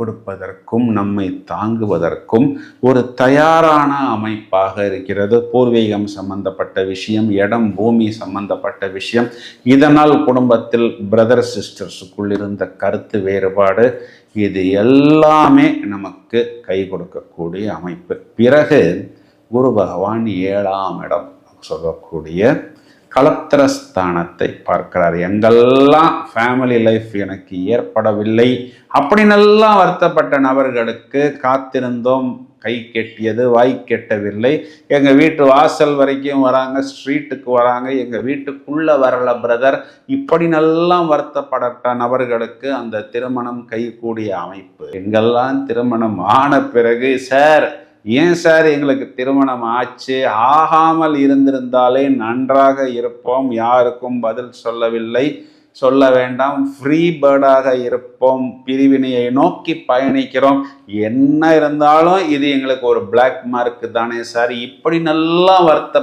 கொடுப்பதற்கும் நம்மை தாங்குவதற்கும் ஒரு தயாரான அமைப்பாக இருக்கிறது. பூர்வீகம் சம்பந்தப்பட்ட விஷயம், இடம் பூமி சம்பந்தப்பட்ட விஷயம், இதனால் குடும்பத்தில் பிரதர் சிஸ்டர்ஸுக்குள் இருந்த கருத்து வேறுபாடு, இது எல்லாமே நமக்கு கை கொடுக்கக்கூடிய அமைப்பு. பிறகு குரு பகவான் 7ஆம் இடம் சொல்லக்கூடிய களத்திரஸ்தானத்தை பார்க்கிறார். எங்கெல்லாம் ஃபேமிலி லைஃப் எனக்கு ஏற்படவில்லை அப்படின்னெல்லாம் வருத்தப்பட்ட நபர்களுக்கு காத்திருந்தோம், கை கெட்டியது வாய் கெட்டவில்லை, எங்கள் வீட்டு வாசல் வரைக்கும் வராங்க, ஸ்ட்ரீட்டுக்கு வராங்க, எங்கள் வீட்டுக்குள்ளே வரல பிரதர், இப்படி நல்லா வருத்தப்பட்ட நபர்களுக்கு அந்த திருமணம் கைகூடிய அமைப்பு. எங்கெல்லாம் திருமணம் ஆன பிறகு சார் ஏன் சார் எங்களுக்கு திருமணம் ஆச்சு, ஆகாமல் இருந்திருந்தாலே நன்றாக இருப்போம், யாருக்கும் பதில் சொல்லவில்லை, சொல்ல வேண்டாம், ஃப்ரீ பேர்டாக இருப்போம், பிரிவினையை நோக்கி பயணிக்கிறோம், என்ன இருந்தாலும் இது எங்களுக்கு ஒரு பிளாக் மார்க் தானே சார், இப்படி நல்லா வருத்த